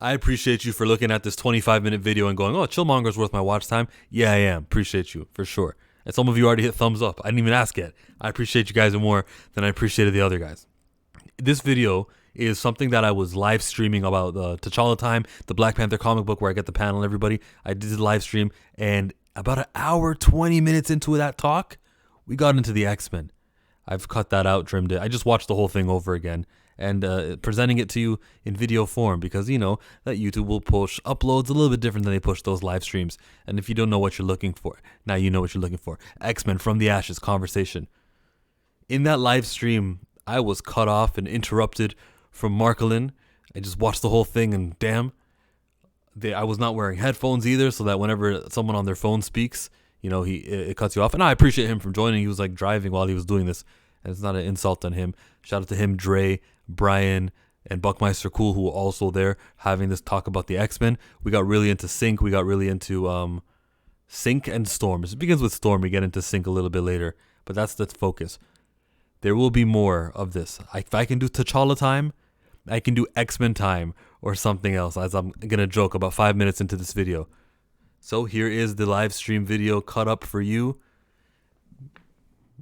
I appreciate you for looking at this 25-minute video and going, oh, Chillmonger's worth my watch time. Yeah, I am. Appreciate you, for sure. And some of you already hit thumbs up. I didn't even ask yet. I appreciate you guys more than I appreciated the other guys. This video is something that I was live streaming about T'Challa Time, the Black Panther comic book where I get the panel and everybody. I did the live stream, and about an hour, 20 minutes into that talk, we got into the X-Men. I've cut that out, trimmed it. I just watched the whole thing over again and presenting it to you in video form because, you know, that YouTube will push uploads a little bit different than they push those live streams. And if you don't know what you're looking for, now you know what you're looking for. X-Men From the Ashes conversation. In that live stream, I was cut off and interrupted from Marcolin. I just watched the whole thing and damn, I was not wearing headphones either, so that whenever someone on their phone speaks, you know, it cuts you off. And I appreciate him from joining. He was like driving while he was doing this. And it's not an insult on him. Shout out to him, Dre, Brian, and Buckmeister Cool, who were also there having this talk about the X-Men. We got really into Sync. We got really into Sync and Storm. It begins with Storm. We get into Sync a little bit later. But that's the focus. There will be more of this. If I can do T'Challa time, I can do X-Men time or something else, as I'm going to joke about 5 minutes into this video. So here is the live stream video cut up for you.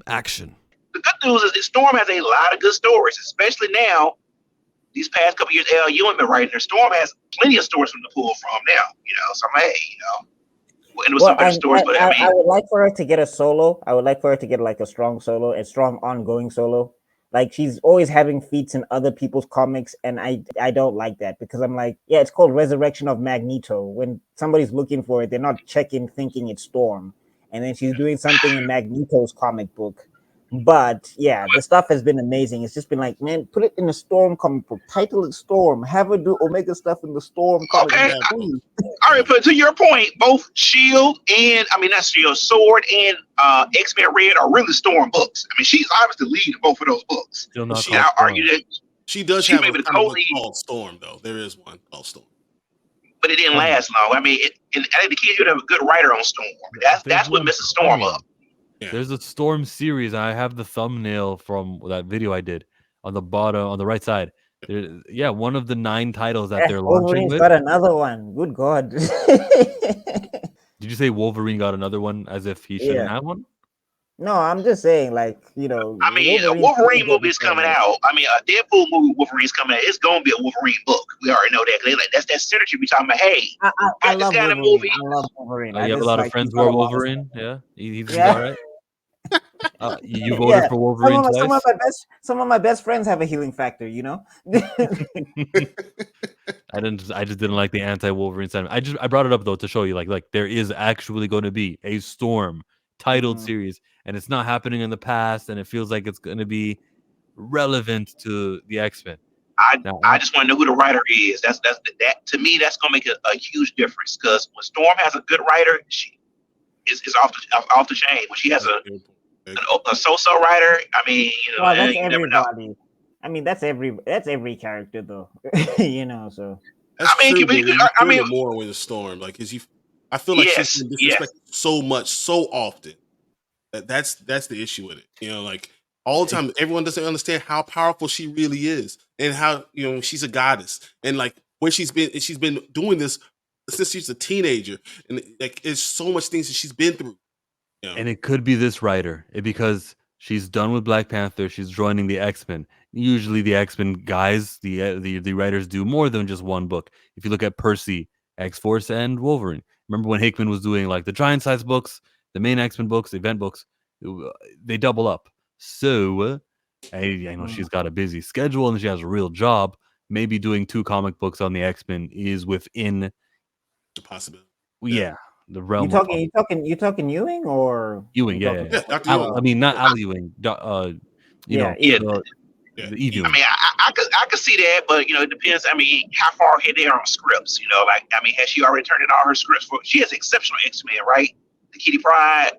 Action. The good news is that Storm has a lot of good stories, especially now. These past couple years, L. Ewing been writing her. Storm has plenty of stories from the pull from now, you know. So I'm, hey, you know, and with some better stories. But I mean, I would like for her to get a solo. I would like for her to get like a strong solo, a strong ongoing solo. Like she's always having feats in other people's comics, and I don't like that because I'm like, yeah, it's called Resurrection of Magneto. When somebody's looking for it, they're not checking thinking it's Storm, and then she's doing something in Magneto's comic book. But yeah, the stuff has been amazing. It's just been like, man, put it in the Storm comic book, title it Storm, have her do Omega stuff in the Storm comic book. Okay. All right, but to your point, both Shield and not Shield, Sword and X-Men Red are really Storm books. I mean, she's obviously leading both of those books. I argue that she does have a co-lead called Storm, though. There is one called Storm, but it didn't last long. I mean, I think the kids should have a good writer on Storm. That's what messes Storm up. Yeah. There's a Storm series. I have the thumbnail from that video I did on the bottom, on the right side. Yeah, one of the 9 titles that they're launching. Wolverine's got another one. Good God. Did you say Wolverine got another one as if he shouldn't have one? No, I'm just saying, like, you know. I mean, a Wolverine movie is coming out. I mean, a Deadpool movie, Wolverine's coming out. It's going to be a Wolverine book. We already know that. Like, that's that synergy we talking about. Hey, I love kind of movie. I love Wolverine. You have a lot of friends who are Wolverine. Yeah, he's all right. You voted for Wolverine twice? Some of my best friends have a healing factor, you know. I just didn't like the anti-Wolverine sentiment. I brought it up though to show you like there is actually going to be a Storm titled series, and it's not happening in the past, and it feels like it's going to be relevant to the X-Men. I just want to know who the writer is. That to me, that's going to make a huge difference, because when Storm has a good writer, she is off the chain. When she has a so-so writer, I mean, you know, that's you everybody. never know. I mean, that's every character though. You know, so that's true, more with the Storm, like, I feel like she's been disrespected so much, so often. That's the issue with it. You know, like all the time, everyone doesn't understand how powerful she really is, and how, you know, she's a goddess, and like where she's been doing this since she's a teenager, and like it's so much things that she's been through. You know? And it could be this writer, because she's done with Black Panther. She's joining the X-Men. Usually, the X-Men guys, the writers do more than just one book. If you look at Percy, X-Force, and Wolverine. Remember when Hickman was doing like the giant size books, the main X-Men books, the event books, they double up. So I know she's got a busy schedule and she has a real job. Maybe doing 2 comic books on the X-Men is within the possibility. Yeah, the realm. You talking Ewing or Ewing? Yeah. I mean, not Al Ewing. I mean, I could see that, but you know, it depends. I mean, how far ahead they are on scripts. You know, like, I mean, has she already turned in all her scripts for? She has exceptional X-Men, right? The Kitty Pryde,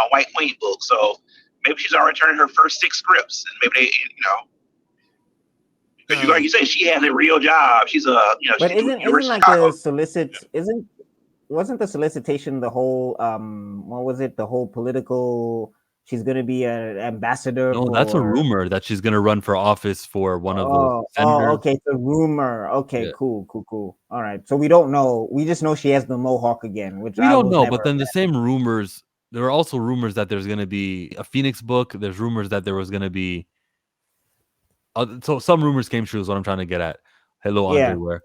White Queen book. So maybe she's already turned her first 6 scripts, and maybe they, you know, because like you say, she has a real job. She's a, you know, but isn't like a solicit? Wasn't the solicitation the whole what was it? The whole political She's gonna be an ambassador. No, that's a rumor that she's gonna run for office for one of the senators. Okay, it's a rumor. Okay, Yeah. cool. All right, so we don't know. We just know she has the mohawk again, which We I don't was know. never But then the same rumors. There are also rumors that there's gonna be a Phoenix book. There's rumors that there was gonna be. So some rumors came true. Is what I'm trying to get at. Hello, Yeah. Andre Ware.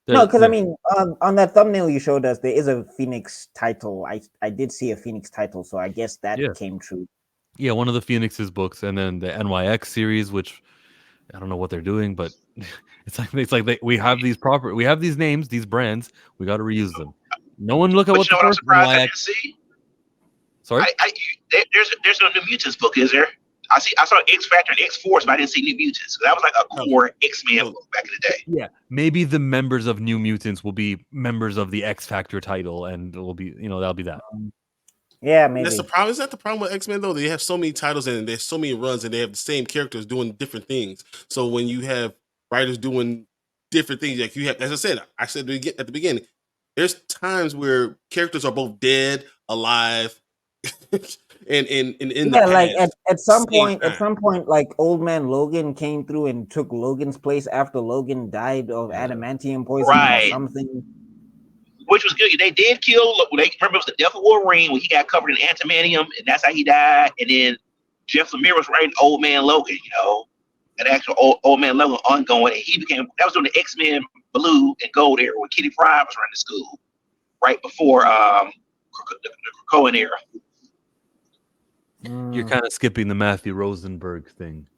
No, because I mean, on that thumbnail you showed us, there is a Phoenix title. I did see a Phoenix title, so I guess that came true. Yeah, one of the Phoenix's books, and then the NYX series, which I don't know what they're doing, but it's like we have these names, these brands, we got to reuse them. No one look at what the what I'm first surprised NYX. I didn't see. Sorry, there's no New Mutants book, is there? I saw X Factor and X Force, but I didn't see New Mutants. That was like a core X-Men book back in the day. Yeah, maybe the members of New Mutants will be members of the X Factor title, and it will be that'll be that. Yeah, maybe. That's the problem. Is that the problem with X-Men though? They have so many titles and there's so many runs, and they have the same characters doing different things. So when you have writers doing different things, like you have, as I said at the beginning, there's times where characters are both dead, alive, and in the past. Like at some point, like Old Man Logan came through and took Logan's place after Logan died of adamantium poisoning or something. Which was good. They did kill. Remember, it was the Death of Wolverine when he got covered in adamantium, and that's how he died. And then Jeff Lemire was writing Old Man Logan, an actual Old Man Logan ongoing. And that was during the X-Men Blue and Gold era when Kitty Pryde was running the school, right before the Krakoan era. You're kind of skipping the Matthew Rosenberg thing.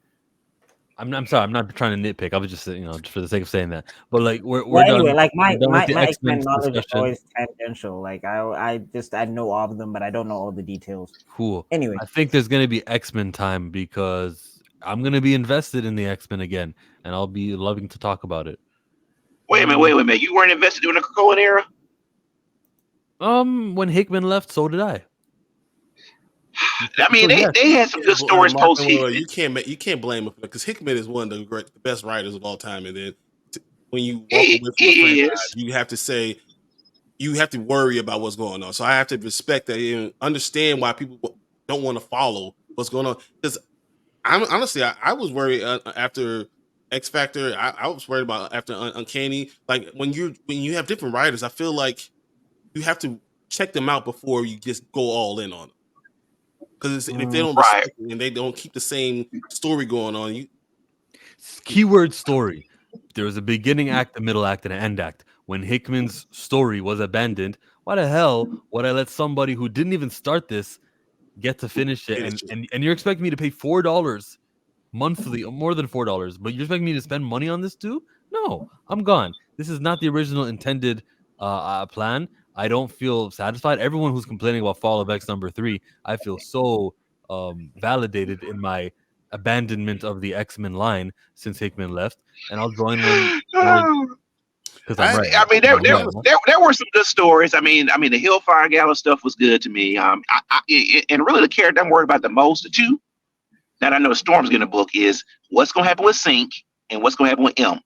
I'm sorry. I'm not trying to nitpick. I was just just for the sake of saying that. But like we're anyway, done. Like my X-Men knowledge is always tangential. Like I know of them, but I don't know all the details. Cool. Anyway, I think there's gonna be X-Men time because I'm gonna be invested in the X-Men again, and I'll be loving to talk about it. Wait a minute. You weren't invested during the Krakoan era? When Hickman left, so did I. I mean, they had some good stories post Hickman. You can't blame him because Hickman is one of the best writers of all time. And then when you walk away from a franchise, you have to say you have to worry about what's going on. So I have to respect that and understand why people don't want to follow what's going on. Because I was worried after X Factor. I was worried about after Uncanny. Like when you have different writers, I feel like you have to check them out before you just go all in on them. Because if they don't respect it and they don't keep the same story going on, keyword story. There was a beginning act, a middle act, and an end act. When Hickman's story was abandoned, why the hell would I let somebody who didn't even start this get to finish it? And you're expecting me to pay $4 monthly, more than $4, but you're expecting me to spend money on this too? No, I'm gone. This is not the original intended plan. I don't feel satisfied. Everyone who's complaining about Fall of X #3, I feel so validated in my abandonment of the X-Men line since Hickman left, and I'll join when because I'm right. I mean, there were some good stories. I mean, the Hellfire Gala stuff was good to me. And really, the character I'm worried about the most, the two that I know Storm's getting a book is what's going to happen with Sync and what's going to happen with M.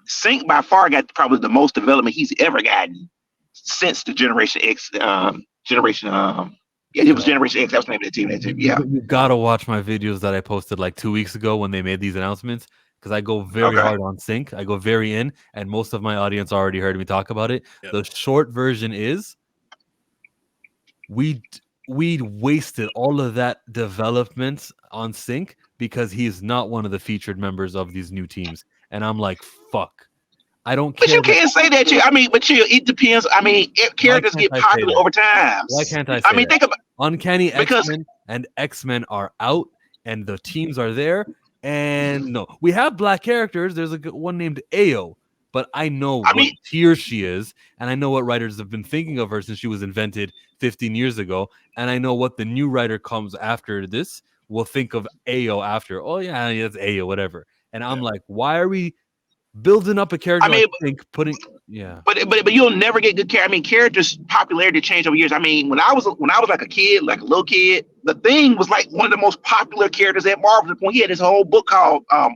Sync by far got probably the most development he's ever gotten since the Generation X. It was Generation X. That was the name of the team. Yeah. You gotta watch my videos that I posted like 2 weeks ago when they made these announcements because I go very hard on Sync. I go very in, and most of my audience already heard me talk about it. Yep. The short version is we wasted all of that development on Sync because he is not one of the featured members of these new teams, and I'm like, fuck. I don't care. But you can't say that. It depends. I mean, characters get popular over time. Why can't I say that? Think about Uncanny X-Men and X-Men are out, and the teams are there. And no, we have black characters. There's one named Ayo, but I know what tier she is, and I know what writers have been thinking of her since she was invented 15 years ago, and I know what the new writer comes after this will think of Ayo after. Oh yeah, it's Ayo, whatever. And I'm like, why are we building up a character? But you'll never get good character. I mean, characters' popularity changed over years. I mean, when I was like a kid, like a little kid, the Thing was like one of the most popular characters at Marvel. He had this whole book called I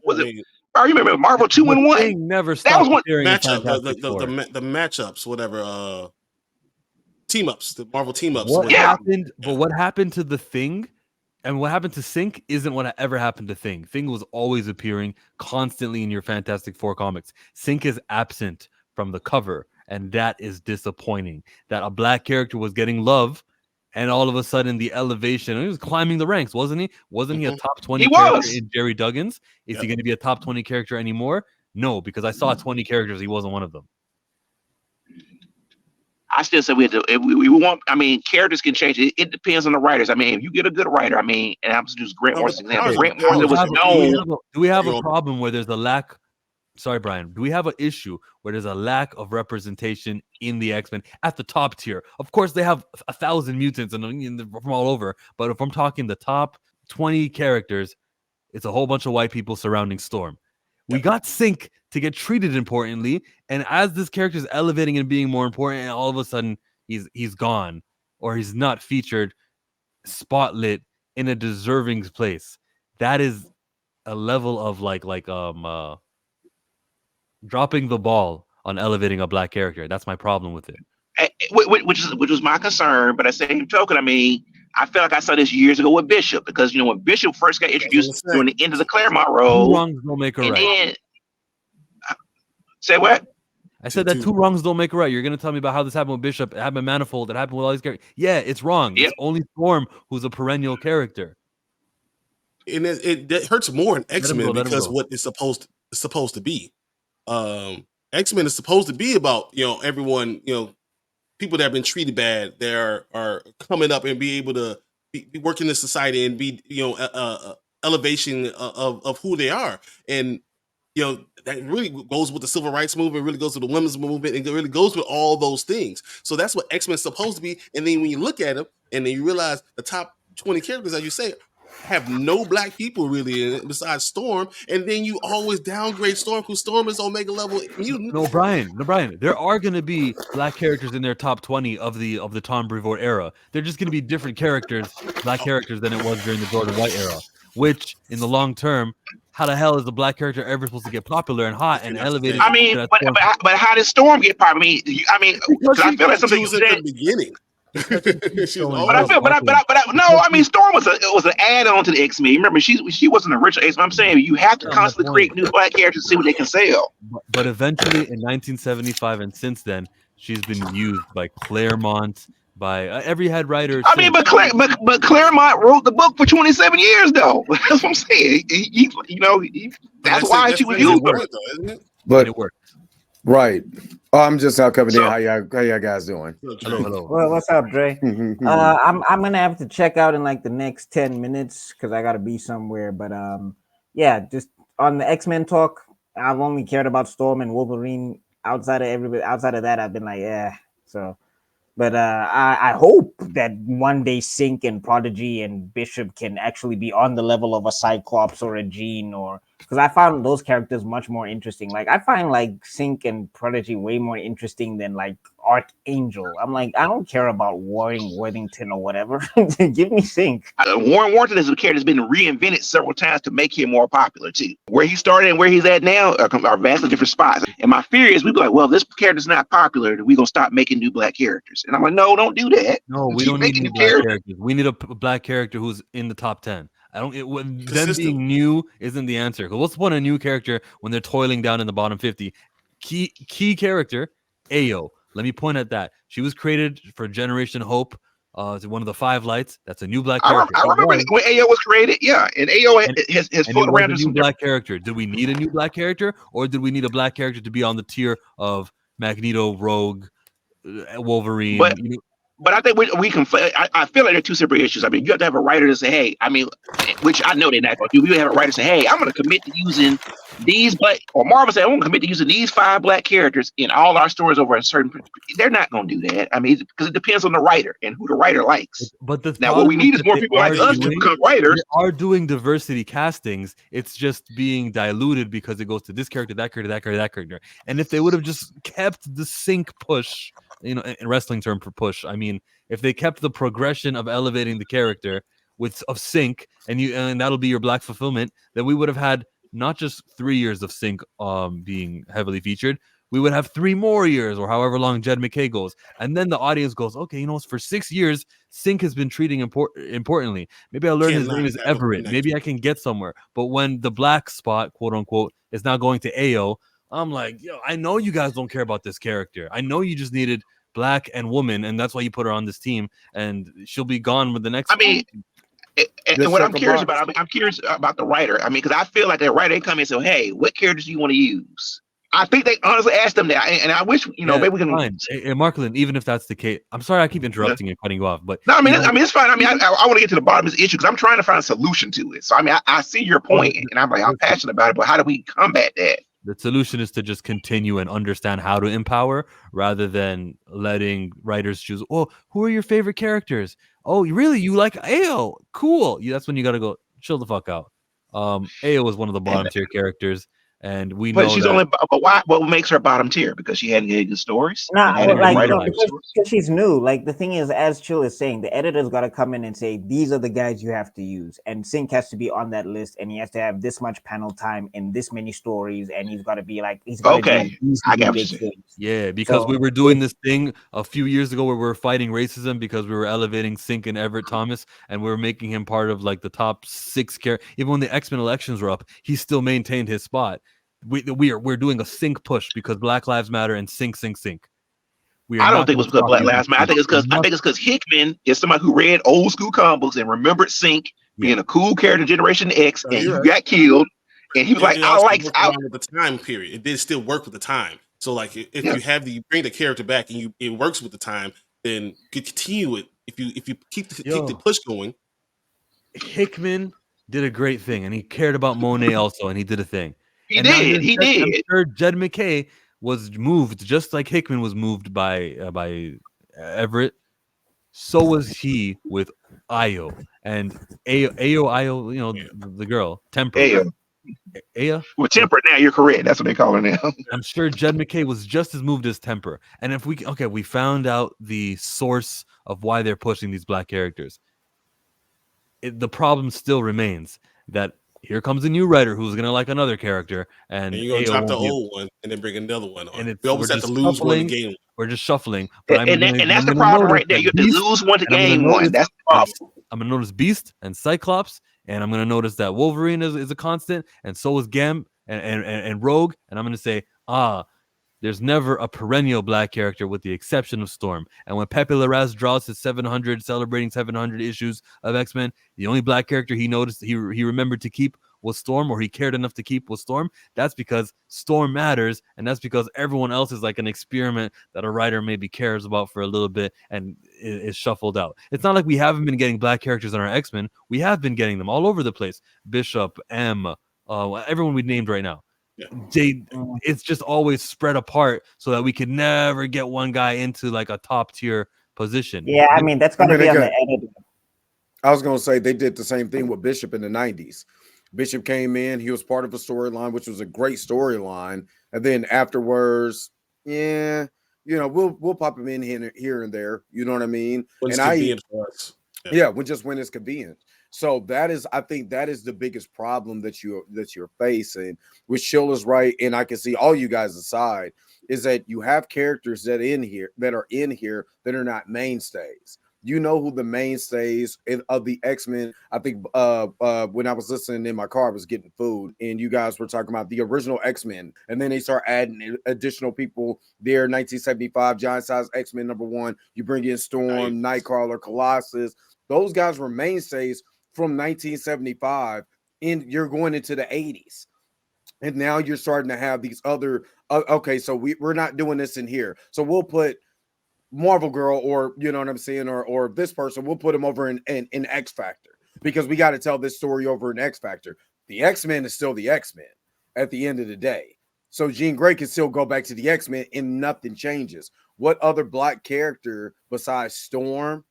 remember Marvel 2-in-1. Never stopped. That was one matchup. The matchups, whatever. Team ups, the Marvel team ups. What happened? But what happened to the Thing And what happened to Sync isn't what ever happened to Thing. Thing was always appearing constantly in your Fantastic Four comics. Sync is absent from the cover, and that is disappointing. That a black character was getting love, and all of a sudden the elevation, he was climbing the ranks, wasn't he? Wasn't he a top 20 character in Jerry Duggan's? Is he going to be a top 20 character anymore? No, because I saw 20 characters. He wasn't one of them. I still say we want. I mean, characters can change. It depends on the writers. I mean, if you get a good writer, I mean, and I'm just use Grant Morrison's example. Grant Morrison was known. Do we have a problem where there's a lack? Sorry, Brian. Do we have an issue where there's a lack of representation in the X-Men at the top tier? Of course, they have 1,000 mutants and from all over. But if I'm talking the top 20 characters, it's a whole bunch of white people surrounding Storm. We got Sync to get treated importantly, and as this character is elevating and being more important, and all of a sudden he's gone, or he's not featured, spotlit in a deserving place. That is a level of dropping the ball on elevating a black character. That's my problem with it. Which was my concern, but at the same token, I mean, I feel like I saw this years ago with Bishop, because when Bishop first got introduced during the end of the Claremont Road, two wrongs don't make a right. Then, say what? I said that two wrongs don't make a right. You're gonna tell me about how this happened with Bishop, it happened with Manifold, it happened with all these characters. Yeah, it's wrong. Yep. It's only Storm who's a perennial character, and it hurts more in X-Men because what it's supposed to be. X-Men is supposed to be about everyone, people that have been treated bad, they are coming up and be able to be working in society and be elevation of who they are. And that really goes with the civil rights movement, really goes with the women's movement, and it really goes with all those things. So that's what X-Men is supposed to be. And then when you look at them and then you realize the top 20 characters, as you say, have no black people really in it besides Storm, and then you always downgrade Storm because Storm is Omega level mutant. No, Brian. There are going to be black characters in their top 20 of the Tom Brevoort era. They're just going to be different characters, black characters, than it was during the Jordan White era. Which, in the long term, how the hell is the black character ever supposed to get popular and hot and elevated? I mean, but how did Storm get popular? I mean, because I feel like something was at the beginning. I mean, Storm was an add-on to the X-Men. Remember, she wasn't the original X-Men. I'm saying you have to constantly create new black characters to see what they can sell. But eventually, in 1975 and since then, she's been used by Claremont, by every head writer. I mean, but Claremont wrote the book for 27 years, though. That's what I'm saying. That's why she was used. But it worked. Right. Oh, I'm just out coming in. How y'all guys doing? Hello. Well, what's up, Dre? I'm gonna have to check out in like the next 10 minutes because I gotta be somewhere. But yeah, just on the X-Men talk, I've only cared about Storm and Wolverine. Outside of that, I've been like, yeah. So, but I hope that one day Sync and Prodigy and Bishop can actually be on the level of a Cyclops or a Jean, or because I found those characters much more interesting. Like I find like Sync and Prodigy way more interesting than like Archangel. I'm like, I don't care about Warren Worthington or whatever. Give me Sync. Warren Worthington is a character that's been reinvented several times to make him more popular too. Where he started and where he's at now are vastly different spots. And my fear is we'd be like, well, this character's not popular, we're gonna stop making new black characters. And I'm like, no, don't do that. No, we don't need new black characters. We need a black character who's in the top 10. Them being new isn't the answer. What's the point of a new character when they're toiling down in the bottom 50? Key character, Ayo. Let me point at that. She was created for Generation Hope. One of the 5 lights. That's a new black character. I remember when Ayo was created. Yeah, and Ayo has floated around a new black character. Did we need a new black character, or did we need a black character to be on the tier of Magneto, Rogue, Wolverine? But I think we can. I feel like they're two separate issues. I mean, you have to have a writer to say, "Hey," I mean, which I know they're not going to do. You have a writer say, "Hey, I'm going to commit to using these black," or Marvel say, "I'm going to commit to using these 5 black characters in all our stories over a certain." They're not going to do that. I mean, because it depends on the writer and who the writer likes. But what we need is more people like us to become writers. They are doing diversity castings. It's just being diluted because it goes to this character, that character, that character, that character. And if they would have just kept the Sync push, in wrestling term for push, I mean, if they kept the progression of elevating the character of Sync, and that'll be your black fulfillment, then we would have had not just 3 years of Sync being heavily featured. we would have 3 more years, or however long Jed McKay goes. And then the audience goes, okay, you know, for 6 years, Sync has been treating importantly. Maybe I learn his name is Everett. Maybe I can get somewhere. But when the black spot, quote unquote, is now going to Ayo, I'm like, yo, I know you guys don't care about this character. I know you just needed black and woman, and that's why you put her on this team, and she'll be gone with the next. I mean, and what I'm curious about, I'm curious about the writer. I mean, because I feel like that writer come in and say, "Hey, what characters do you want to use?" I think they honestly asked them that, and I wish maybe we can. Fine. Hey, Marklin, even if that's the case, I'm sorry I keep interrupting and cutting you off, but no, I mean it's fine. I mean, I want to get to the bottom of this issue because I'm trying to find a solution to it. So I mean, I see your point, and I'm passionate about it, but how do we combat that? The solution is to just continue and understand how to empower rather than letting writers choose. Oh, who are your favorite characters? Oh, really? You like Ayo? Cool. That's when you got to go chill the fuck out. Ayo is one of the bottom tier characters, and we know she's that. Only. But why? What makes her bottom tier? Because she hadn't good stories. Because she's new. Like the thing is, as Chill is saying, the editor's got to come in and say these are the guys you have to use, and Sync has to be on that list, and he has to have this much panel time in this many stories, and he's got to be like he's got to do these big things. Yeah, because we were doing this thing a few years ago where we were fighting racism because we were elevating Sync and Everett Thomas, and we were making him part of like the top 6 characters. Even when the X-Men elections were up, he still maintained his spot. We're doing a Sync push because Black Lives Matter and Sync. I don't think it was because Black Lives Matter. I think it's because Hickman is somebody who read old school comic books and remembered Sync being a cool character, Generation X, and he got killed. And he was like, "I like with the time period. It did still work with the time. So like, if you bring the character back and it works with the time, then you could continue it. If you keep the push going." Hickman did a great thing, and he cared about Monet also, and he did a thing. He did. I'm sure Jed McKay was moved just like Hickman was moved by Everett. So was he with Ayo and Ayo. You know, the girl Temper. Aya? Well, Temper now. You're correct. That's what they call her now. I'm sure Jed McKay was just as moved as Temper. And if we found out the source of why they're pushing these black characters. The problem still remains that here comes a new writer who's gonna like another character, and you're gonna drop the old one and then bring another one on. And we always have to lose one to gain one. We're just shuffling, but and that's the problem right there. You have to lose one to gain one. That's the problem. I'm gonna notice Beast and Cyclops, and I'm gonna notice that Wolverine is a constant, and so is Gam and Rogue, and I'm gonna say, there's never a perennial black character with the exception of Storm. And when Pepe Larraz draws his 700, celebrating 700 issues of X-Men, the only black character he noticed, he remembered to keep was Storm, or he cared enough to keep was Storm. That's because Storm matters, and that's because everyone else is like an experiment that a writer maybe cares about for a little bit and is shuffled out. It's not like we haven't been getting black characters in our X-Men. We have been getting them all over the place. Bishop, M, everyone we named right now. Yeah. It's just always spread apart so that we could never get one guy into like a top tier position. Yeah, I mean that's gonna be on the editor. I was gonna say they did the same thing with Bishop in the 90s. Bishop came in, he was part of a storyline, which was a great storyline, and then afterwards, we'll pop him in here and there. You know what I mean? When it's convenient for us. When it's convenient. So I think that is the biggest problem that you're facing. Which Chill is right, and I can see all you guys aside, is that you have characters that are in here that are not mainstays. You know who the mainstays of the X-Men. I think when I was listening in my car, I was getting food, and you guys were talking about the original X-Men, and then they start adding additional people there. 1975 Giant Size X-Men #1. You bring in Storm, Nightcrawler, Colossus. Those guys were mainstays from 1975, and you're going into the 80s. And now you're starting to have these other, okay, so we're not doing this in here. So we'll put Marvel Girl, or you know what I'm saying, or this person, we'll put them over in X Factor, because we got to tell this story over in X Factor. The X-Men is still the X-Men at the end of the day. So Jean Grey can still go back to the X-Men and nothing changes. What other black character besides Storm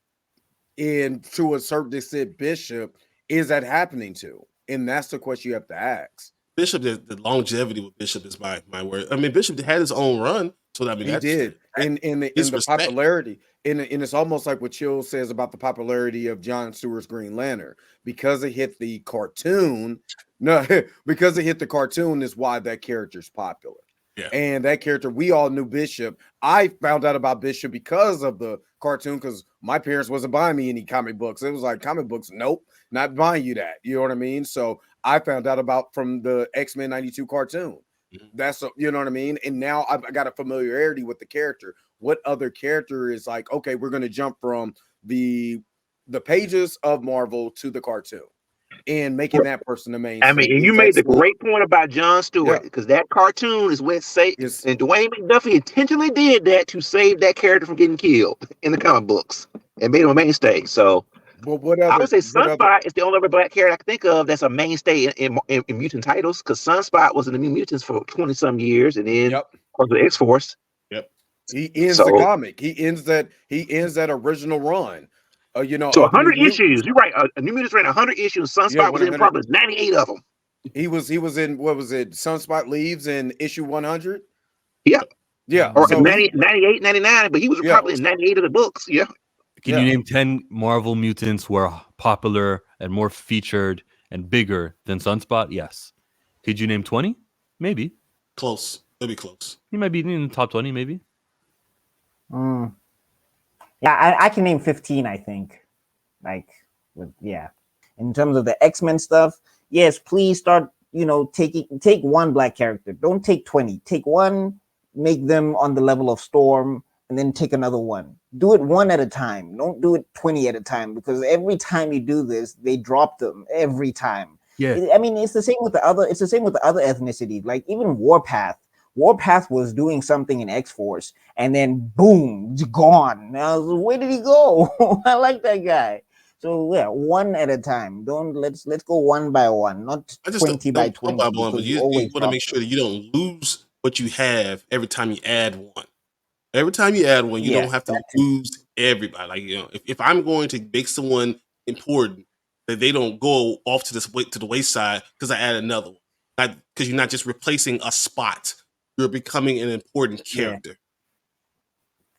and to a certain extent Bishop is that happening to? And that's the question you have to ask. Bishop, the longevity with Bishop is my word. I mean, Bishop had his own run, so I mean, he did. In the popularity, and it's almost like what Chill says about the popularity of John Stewart's Green Lantern, because it hit the cartoon. No, because it hit the cartoon is why that character's popular. Yeah. And that character, we all knew Bishop. I found out about Bishop because of the cartoon, because my parents wasn't buying me any comic books. It was like, comic books, nope, not buying you that. You know what I mean? So I found out about from the X-Men 92 cartoon. That's you know what I mean? And now I've got a familiarity with the character. What other character is like, okay, we're gonna jump from the pages of Marvel to the cartoon and making that person the mainstay. I mean, and you made the great point about John Stewart, because that cartoon is what saved, and Dwayne McDuffie intentionally did that to save that character from getting killed in the comic books and made him a mainstay. So, but what other, I would say Sunspot is the only other black character I can think of that's a mainstay in mutant titles, because Sunspot was in the New Mutants for 20-some years, and then was the X-Force. Yep. He ends the comic. He ends that original run. You know, so 100 issues. You're right. New Mutants ran 100 issues. Sunspot was in probably 98 of them. He was in, what was it? Sunspot leaves in issue 100. Yeah. Or so 98, 99, but he was probably in 98 of the books. Yeah. Can you name 10 Marvel mutants who are popular and more featured and bigger than Sunspot? Yes. Could you name 20? Maybe. Close. It'll be close. He might be in the top 20, maybe. Yeah, I can name 15, I think. In terms of the X-Men stuff, yes, please start, take one black character. Don't take 20. Take one, make them on the level of Storm, and then take another one. Do it one at a time. Don't do it 20 at a time, because every time you do this, they drop them every time. Yeah. I mean, it's the same with the other ethnicities. Like even Warpath. Warpath was doing something in X-Force, and then boom, gone. Now, where did he go? I like that guy. So yeah, one at a time. Let's go one by one, not 20 by 20. But you want to make sure that you don't lose what you have every time you add one. Every time you add one, you don't have to lose everybody. Like, if I'm going to make someone important, that they don't go off to the wayside because I add another one. Because you're not just replacing a spot. You're becoming an important character.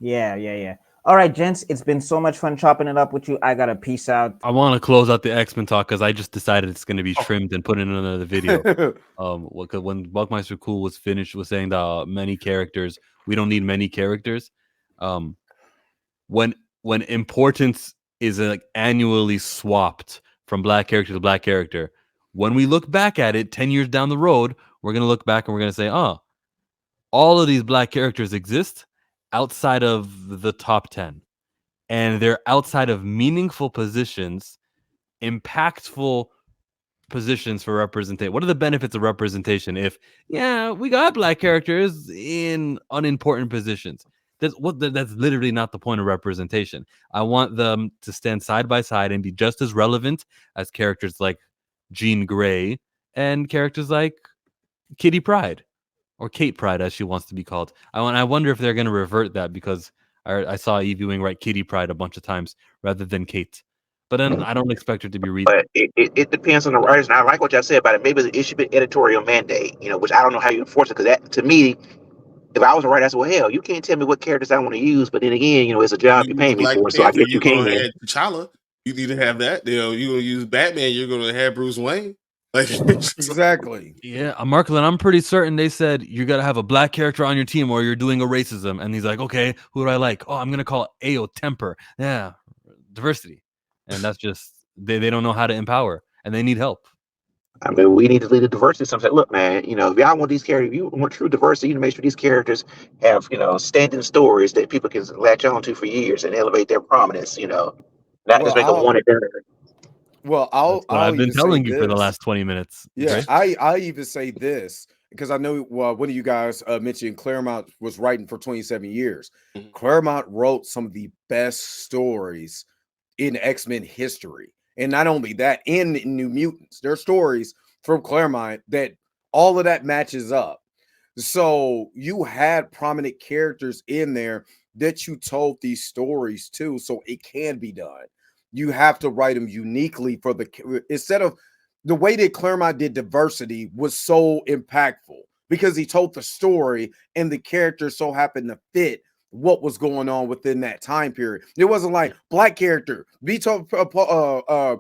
Yeah. All right, gents, it's been so much fun chopping it up with you. I gotta peace out. I want to close out the X-Men talk because I just decided it's going to be trimmed and put in another video. When Buckmeister Cool was finished, was saying that many characters, we don't need many characters. When importance is annually swapped from black character to black character, when we look back at it 10 years down the road, we're gonna look back and we're gonna say, all of these black characters exist outside of the top 10, and they're outside of meaningful positions, impactful positions for representation. What are the benefits of representation if we got black characters in unimportant positions? That's literally not the point of representation. I want them to stand side by side and be just as relevant as characters like Jean Grey and characters like Kitty Pryde. Or Kate Pryde, as she wants to be called. I wonder if they're going to revert that, because I saw Evie Wing write Kitty Pryde a bunch of times rather than Kate. But then I don't expect her to be read. But it depends on the writers, and I like what y'all said about it. Maybe it should be editorial mandate, which I don't know how you enforce it, because that, to me, if I was a writer, I said, well, hell, you can't tell me what characters I want to use. But then again, it's a job you're paying me for, so I guess you can. T'Challa, you need to have that. You're going to use Batman, you're going to have Bruce Wayne. Exactly. Yeah, Marklin, I'm pretty certain they said you got to have a black character on your team or you're doing a racism. And he's like, okay, who do I like? Oh, I'm going to call Ayo Temper. Yeah, diversity. And that's just, they don't know how to empower, and they need help. I mean, we need to lead the diversity. Some say, look, man, if y'all want these characters, if you want true diversity, you need to make sure these characters have, standing stories that people can latch on to for years and elevate their prominence, not just make a one and done. Well, I've been telling you for the last 20 minutes. Yeah, right? I even say this because I know one of you guys mentioned Claremont was writing for 27 years. Mm-hmm. Claremont wrote some of the best stories in X-Men history. And not only that, in New Mutants, there are stories from Claremont that all of that matches up. So you had prominent characters in there that you told these stories to, so it can be done. You have to write them uniquely instead of the way that Claremont did diversity was so impactful because he told the story and the characters so happened to fit what was going on within that time period. It wasn't like black character, prototypical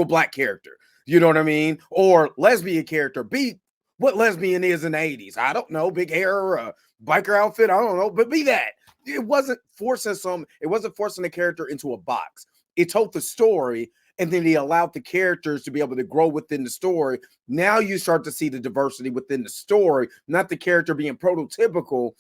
black character. You know what I mean? Or lesbian character, be what lesbian is in the 80s. I don't know, big hair, biker outfit. I don't know, but be that. It wasn't forcing the character into a box. It told the story, and then he allowed the characters to be able to grow within the story. Now you start to see the diversity within the story, not the character being prototypical.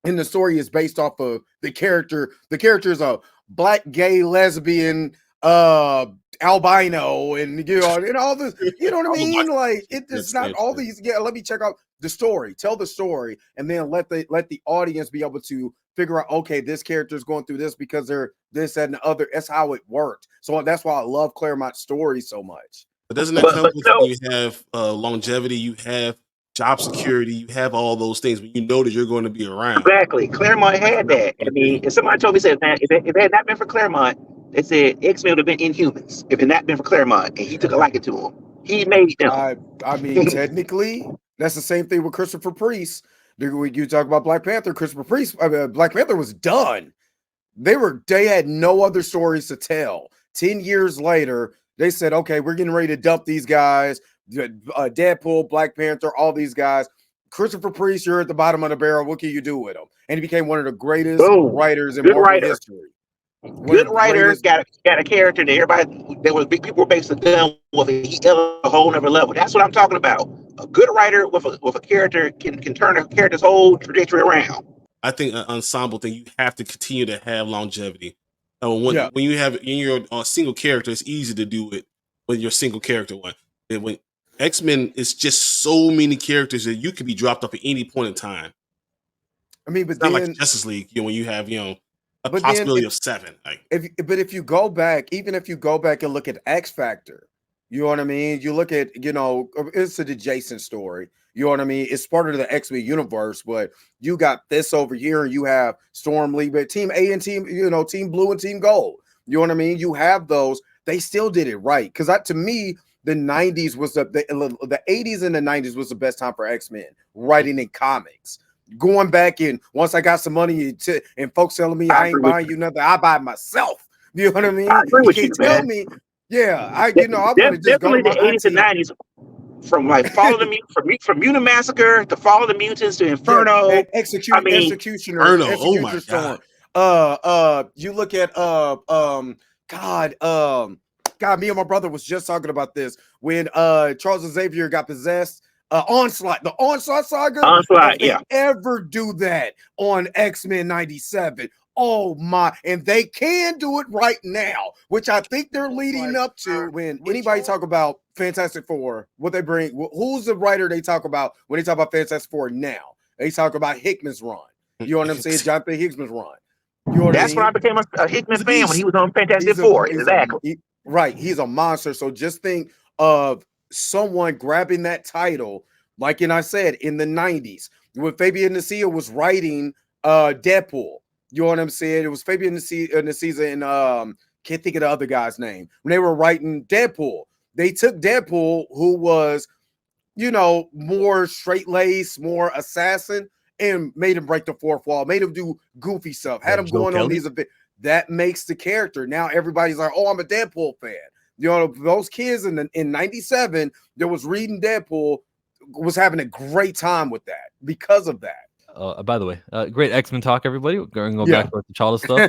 And the story is based off of the character. The character is a black, gay, lesbian, albino, and and all this. You know what I mean? Like it's not all these. Yeah, let me check out the story. Tell the story, and then let the audience be able to figure out. Okay, this character is going through this because they're this and the other. That's how it worked. So that's why I love Claremont stories so much. But doesn't that come with you have longevity? You have job security, you have all those things, but you know that you're going to be around. Exactly. Claremont had that. I mean, if somebody told me, said, man, if it had not been for Claremont, they said X-Men would have been Inhumans. If it had not been for Claremont, and he took a liking to him. He made them. I mean, technically, that's the same thing with Christopher Priest. You talk about Black Panther, Christopher Priest, Black Panther was done. They had no other stories to tell. 10 years later, they said, okay, we're getting ready to dump these guys. Deadpool, Black Panther, all these guys. Christopher Priest, you're at the bottom of the barrel. What can you do with him? And he became one of the greatest writers in Marvel history. Good writer, got a character that everybody people were basically done with. He a whole nother level. That's what I'm talking about. A good writer with a character can turn a character's whole trajectory around. I think an ensemble thing, you have to continue to have longevity. When you have in your single character, it's easy to do it with your single character one. And when X-Men is just so many characters that you could be dropped off at any point in time. I mean, but it's not like Justice League, when you have a possibility of 7. If you go back, even if you go back and look at X Factor, you know what I mean? You look at, it's an adjacent story. You know what I mean? It's part of the X-Men universe, but you got this over here, and you have Storm League, Team A and Team Blue and Team Gold. You know what I mean? You have those. They still did it right. Because to me, the 90s was the 80s and the 90s was the best time for X-Men writing in comics. Going back in, once I got some money and folks telling me I ain't buying you nothing, I buy myself. You know what I mean? I agree with you, tell me, I want to just go to the 80s and 90s. From like Follow the from Mutant Massacre to Follow the Mutants to Inferno, Executioner. Oh my God! You look at God, me and my brother was just talking about this when Charles Xavier got possessed. The Onslaught saga. Onslaught, if they ever do that on X-Men 97. Oh my, and they can do it right now, which I think they're leading up to. When anybody talk about Fantastic Four, what they bring, who's the writer they talk about when they talk about Fantastic Four now? They talk about Hickman's run. You know what I'm saying? Jonathan Hickman's run. You know That's when I became a Hickman fan, when he was on Fantastic Four. Exactly. Right. He's a monster. So just think of someone grabbing that title, like I said, in the 90s, when Fabian Nicieza was writing Deadpool. You know what I'm saying? It was Fabian Nicieza and can't think of the other guy's name. When they were writing Deadpool, they took Deadpool, who was, more straight-laced, more assassin, and made him break the fourth wall, made him do goofy stuff, had him going on these events. That makes the character. Now everybody's like, oh, I'm a Deadpool fan. Those kids in 97 that was reading Deadpool was having a great time with that because of that. By the way, great X-Men talk, everybody. We're going to go back to the T'Challa stuff.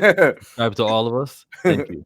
Subscribe to all of us. Thank you.